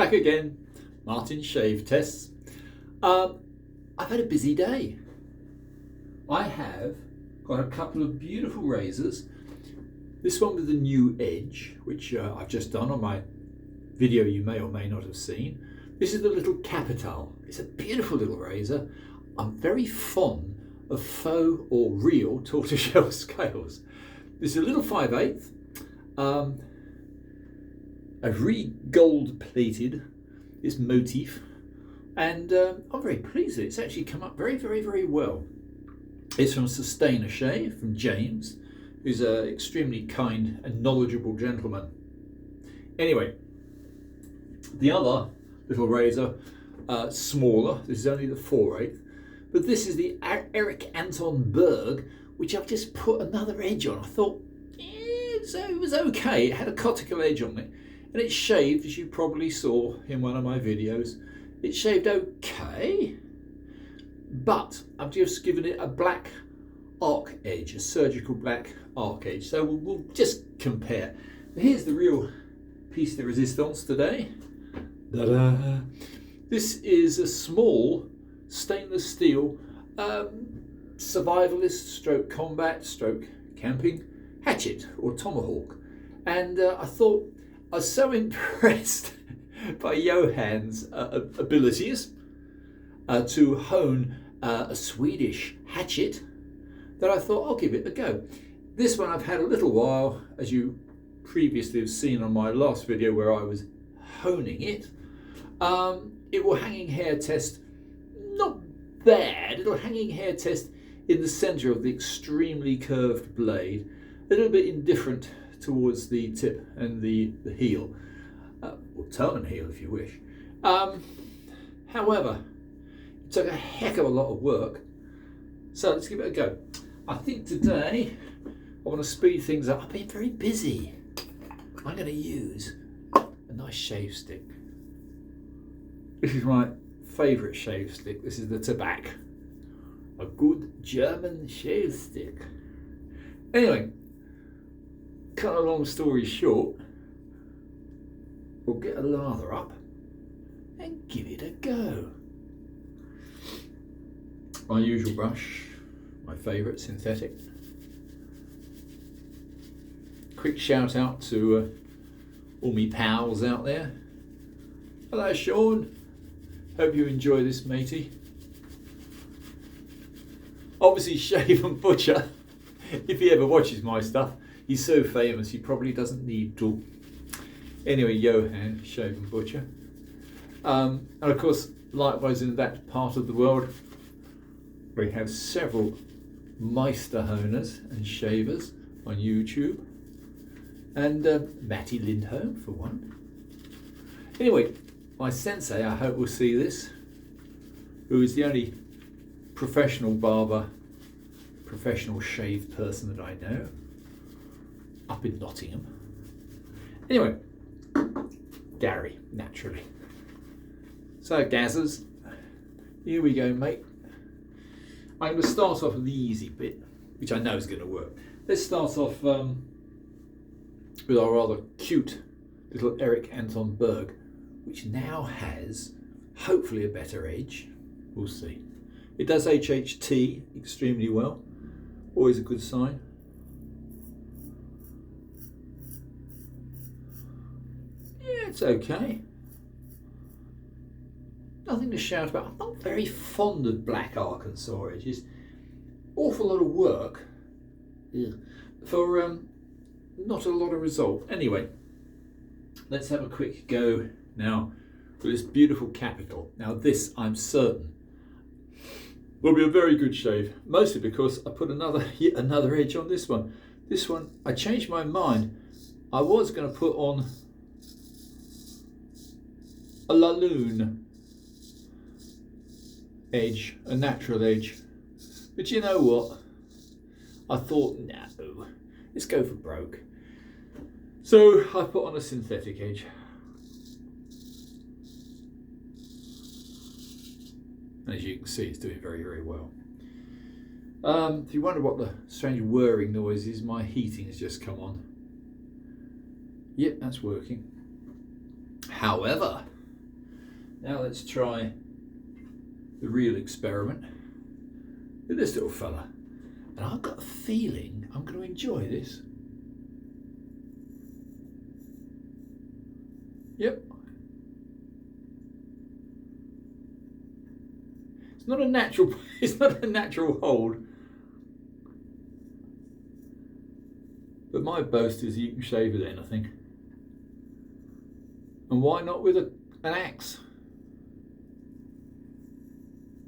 Back again, Martin Shave Tests. I've had a busy day. I have got a couple of beautiful razors. This one with the new edge, which I've just done on my video you may or may not have seen. This is the little Capital. It's a beautiful little razor. I'm very fond of faux or real tortoiseshell scales. This is a little 5/8. I've re-gold plated this motif, and I'm very pleased with it. It's actually come up very, very, very well. It's from Sustain a Shave, from James, who's an extremely kind and knowledgeable gentleman. Anyway, the other little razor, smaller, this is only the 4/8, but this is the Eric Anton Berg, which I've just put another edge on. I thought it was okay. It had a cuticle edge on it, and it shaved, as you probably saw in one of my videos. It shaved okay, but I've just given it a black arc edge, a surgical black arc edge. So we'll just compare. Here's the real piece de resistance today. Ta-da! This is a small stainless steel survivalist stroke combat stroke camping hatchet or tomahawk, and I thought I was so impressed by Johan's abilities to hone a Swedish hatchet that I thought I'll give it a go. This one I've had a little while, as you previously have seen on my last video where I was honing it. It will hanging hair test, not bad, it'll hanging hair test in the centre of the extremely curved blade, a little bit indifferent towards the tip and the heel, or toe and heel if you wish. However, it took a heck of a lot of work, so let's give it a go. I think today I want to speed things up. I've been very busy. I'm going to use a nice shave stick. This is my favourite shave stick. This is the Tomahawk, a good German shave stick. Anyway, cut a long story short, we'll get a lather up and give it a go. My usual brush, my favourite synthetic. Quick shout out to all me pals out there. Hello Sean, hope you enjoy this matey. Obviously Shave and Butcher, if he ever watches my stuff, he's so famous he probably doesn't need to. Anyway, Johan, Shave and Butcher. And of course, likewise in that part of the world, we have several Meister honers and shavers on YouTube. And Matty Lindholm for one. Anyway, my sensei, I hope will see this, who is the only professional barber, professional shave person that I know, up in Nottingham. Anyway, Gary, naturally. So Gazzers, here we go, mate. I'm going to start off with the easy bit, which I know is going to work. Let's start off with our rather cute little Eric Anton Berg, which now has hopefully a better edge. We'll see. It does HHT extremely well, always a good sign. Yeah, it's okay. Nothing to shout about. I'm not very fond of black Arkansas edges. Awful lot of work for not a lot of result. Anyway, let's have a quick go now with this beautiful Capital. Now this, I'm certain, will be a very good shave, mostly because I put yet another edge on this one. This one, I changed my mind. I was going to put on a Laloon edge, a natural edge, but you know what? I thought, no, let's go for broke. So I put on a synthetic edge. And as you can see, it's doing very, very well. If you wonder what the strange whirring noise is, my heating has just come on. Yep, that's working. However, Now let's try the real experiment with this little fella. And I've got a feeling I'm going to enjoy this. Yep. It's not a natural hold. But my boast is you can shave with anything. And why not with an axe?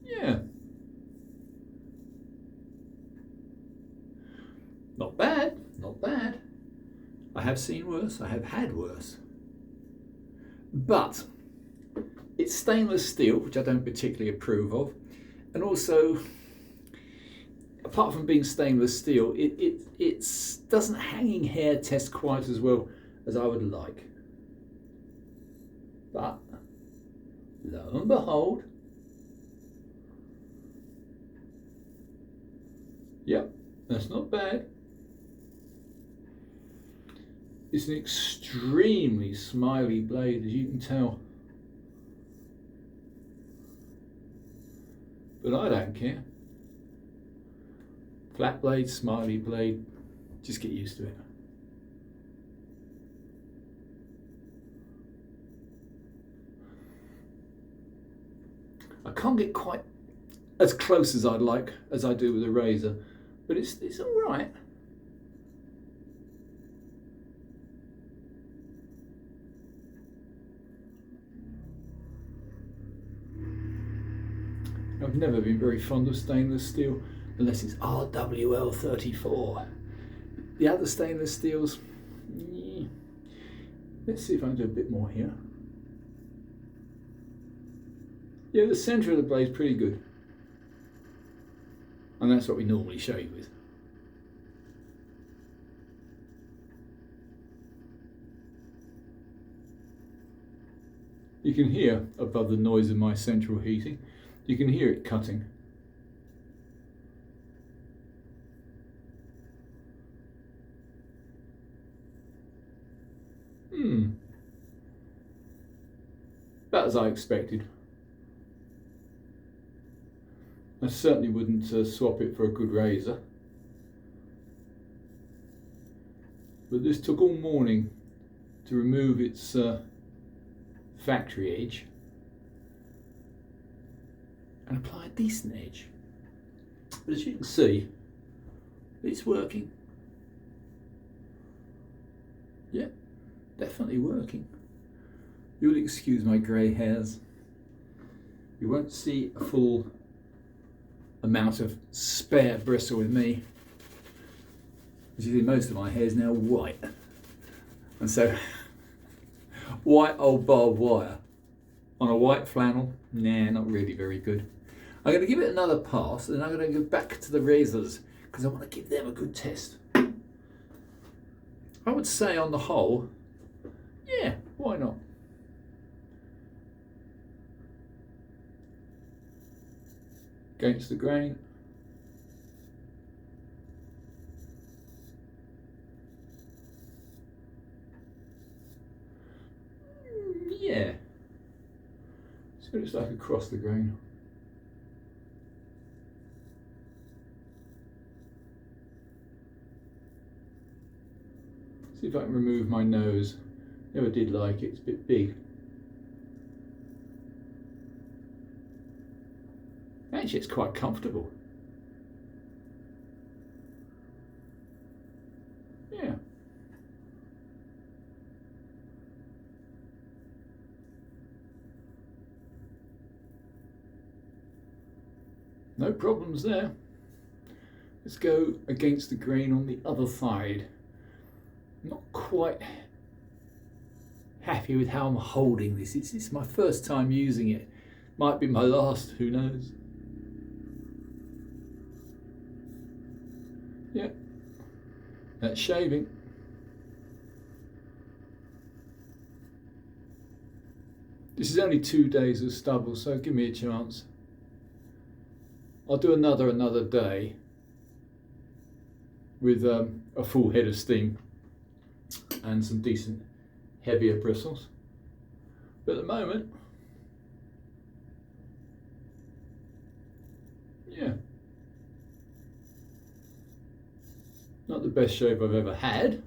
Yeah. Not bad, not bad. I have seen worse, I have had worse. But it's stainless steel, which I don't particularly approve of. And also, apart from being stainless steel, it doesn't hanging hair test quite as well as I would like. But lo and behold, yep, that's not bad. It's an extremely smiley blade, as you can tell. But I don't care. Flat blade, smiley blade, just get used to it. I can't get quite as close as I'd like, as I do with a razor, but it's all right. I've never been very fond of stainless steel, unless it's RWL34. The other stainless steels, yeah. Let's see if I can do a bit more here. Yeah, the centre of the blade's pretty good. And that's what we normally shave with. You can hear, above the noise of my central heating, you can hear it cutting. About as I expected. I certainly wouldn't swap it for a good razor. But this took all morning to remove its factory edge and apply a decent edge. But as you can see, it's working. Yeah, definitely working. You'll excuse my grey hairs. You won't see a full amount of spare bristle with me. As you see, most of my hair is now white. And so, white old barbed wire on a white flannel, nah, not really very good. I'm going to give it another pass, and then I'm going to go back to the razors because I want to give them a good test. I would say on the whole, yeah, why not? Against the grain. Yeah. So it's like across the grain. See if I can remove my nose. Never did like it, it's a bit big. Actually, it's quite comfortable. Yeah. No problems there. Let's go against the grain on the other side. Not quite happy with how I'm holding this. It's my first time using it. Might be my last, who knows? Yeah, that's shaving. This is only 2 days of stubble, so give me a chance. I'll do another day with a full head of steam and some decent heavier bristles. But at the moment, not the best shave I've ever had.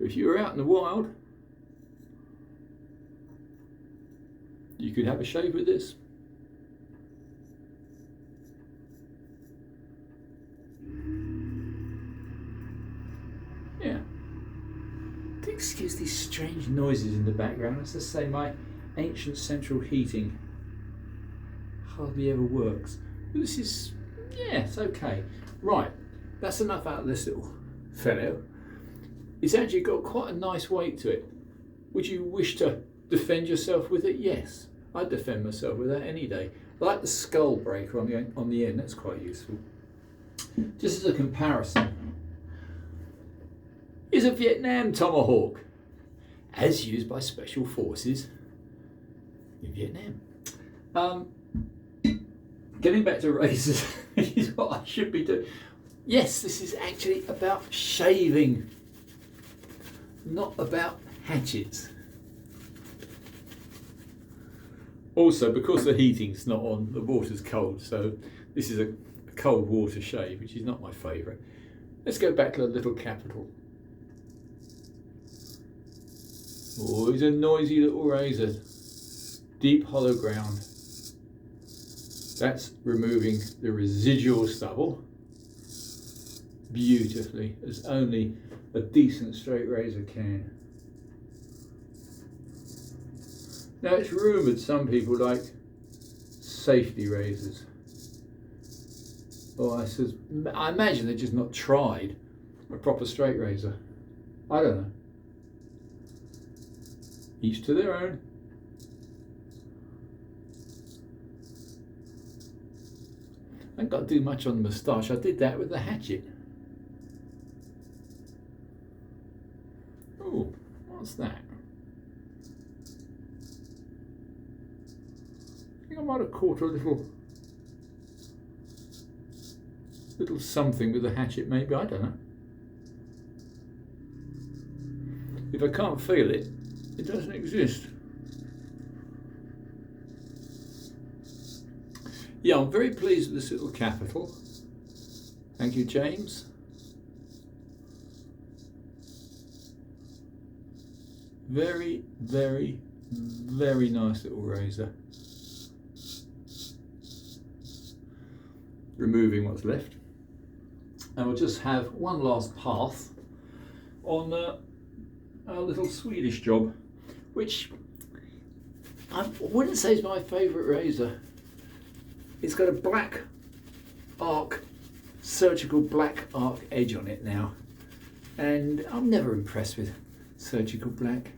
If you were out in the wild, you could have a shave with this. Yeah. Excuse these strange noises in the background. As I say, my ancient central heating hardly ever works. But this is, yeah, it's okay. Right, that's enough out of this little fellow. It's actually got quite a nice weight to it. Would you wish to defend yourself with it? Yes, I'd defend myself with that any day. I like the skull breaker on the end, that's quite useful. Just as a comparison, is a Vietnam Tomahawk, as used by special forces in Vietnam. Getting back to razors is what I should be doing. Yes, this is actually about shaving, not about hatchets. Also, because the heating's not on, the water's cold, so this is a cold water shave, which is not my favourite. Let's go back to the little capital. Oh, he's a noisy little razor. Deep hollow ground. That's removing the residual stubble beautifully, as only a decent straight razor can. Now, it's rumoured some people like safety razors. Well, I imagine they've just not tried a proper straight razor. I don't know. Each to their own. I ain't got to do much on the moustache. I did that with the hatchet. Oh, what's that? I think I might have caught a little something with the hatchet, maybe. I don't know. If I can't feel it, it doesn't exist. Yeah, I'm very pleased with this little capital. Thank you, James. Very, very, very nice little razor. Removing what's left. And we'll just have one last path on our little Swedish job, which I wouldn't say is my favourite razor. It's got a black arc, surgical black arc edge on it now, and I'm never impressed with surgical black.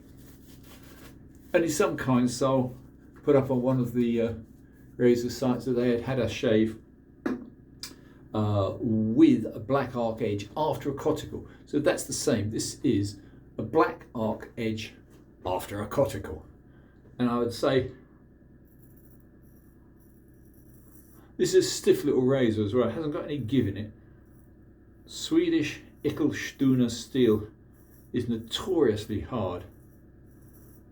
Only some kind soul put up on one of the razor sites that they had a shave with a black arc edge after a cuticle. So that's the same. This is a black arc edge after a cuticle, and I would say this is a stiff little razor as well. It hasn't got any give in it. Swedish Ickelstuna steel is notoriously hard.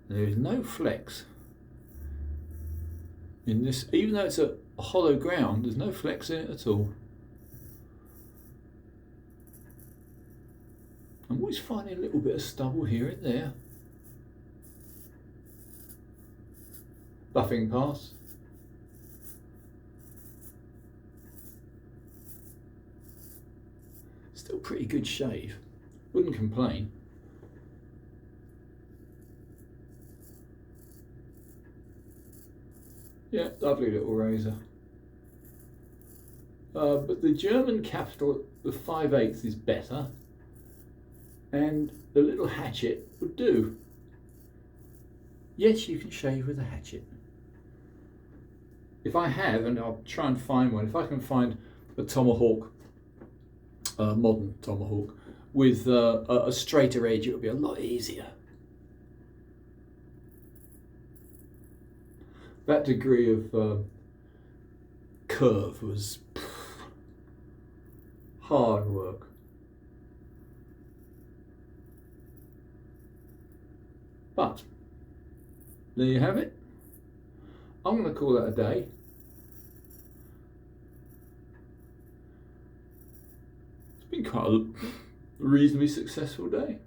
There is no flex in this, even though it's a hollow ground, there's no flex in it at all. I'm always finding a little bit of stubble here and there. Buffing pass. Still pretty good shave. Wouldn't complain. Yeah, lovely little razor. But the German capital, the 5/8 is better, and the little hatchet would do. Yes, you can shave with a hatchet. If I have, and I'll try and find one, if I can find a Tomahawk, modern Tomahawk, with a straighter edge, it would be a lot easier. That degree of curve was hard work. But there you have it. I'm going to call that a day. been quite a reasonably successful day.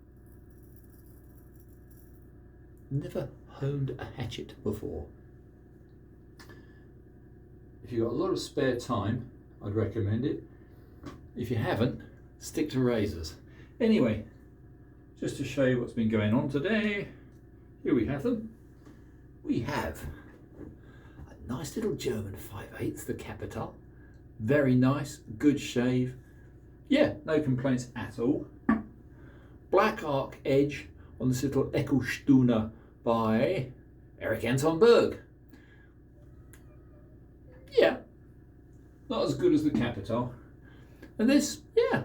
Never honed a hatchet before. If you've got a lot of spare time, I'd recommend it. If you haven't, stick to razors. Anyway, just to show you what's been going on today, here we have them. We have a nice little German 5/8, the Capital. Very nice, good shave. Yeah, no complaints at all. Black arc edge on this little Eckelstunner by Eric Anton Berg. Yeah, not as good as the Capital. And this, yeah,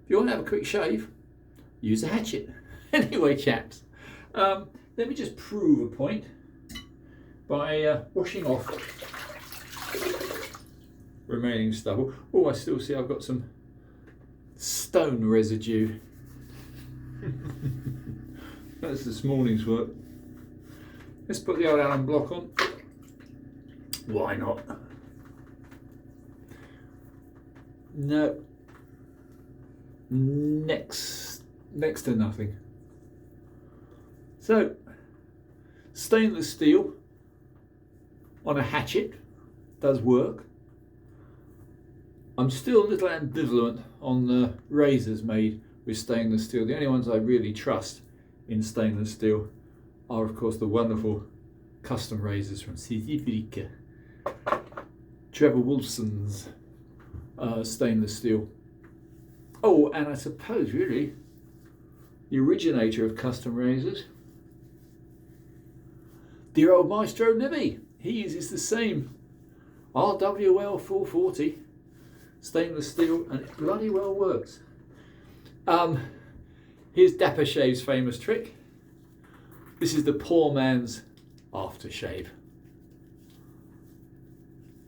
if you want to have a quick shave, use a hatchet. Anyway, chaps, let me just prove a point by washing off remaining stubble. Oh, I still see I've got some stone residue. That's this morning's work. Let's put the old alum block on. Why not? No. Next to nothing. So, stainless steel on a hatchet does work. I'm still a little ambivalent on the razors made with stainless steel. The only ones I really trust in stainless steel are, of course, the wonderful custom razors from Swedish. Trevor Wolfson's stainless steel. Oh, and I suppose really the originator of custom razors, dear old Maestro Nibby. He uses the same RWL 440 stainless steel, and it bloody well works. Here's Dapper Shave's famous trick. This is the poor man's aftershave.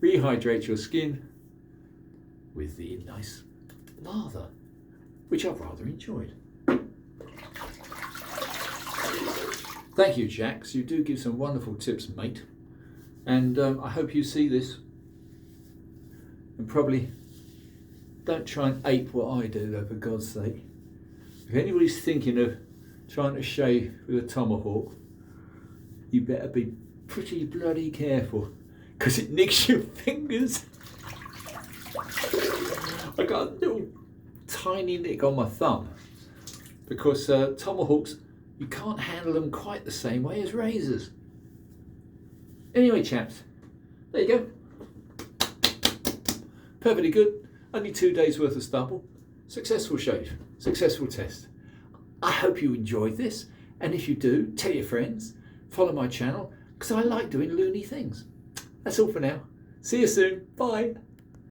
Rehydrate your skin with the nice lather, which I've rather enjoyed. Thank you, Jax. You do give some wonderful tips, mate. And I hope you see this and probably don't try and ape what I do, though, for God's sake. If anybody's thinking of trying to shave with a Tomahawk, you better be pretty bloody careful, because it nicks your fingers. I got a little tiny nick on my thumb because Tomahawks, you can't handle them quite the same way as razors. Anyway, chaps, there you go. Perfectly good. Only 2 days worth of stubble. Successful shave. Successful test. I hope you enjoyed this, and if you do, tell your friends. Follow my channel, because I like doing loony things. That's all for now. See you soon. Bye.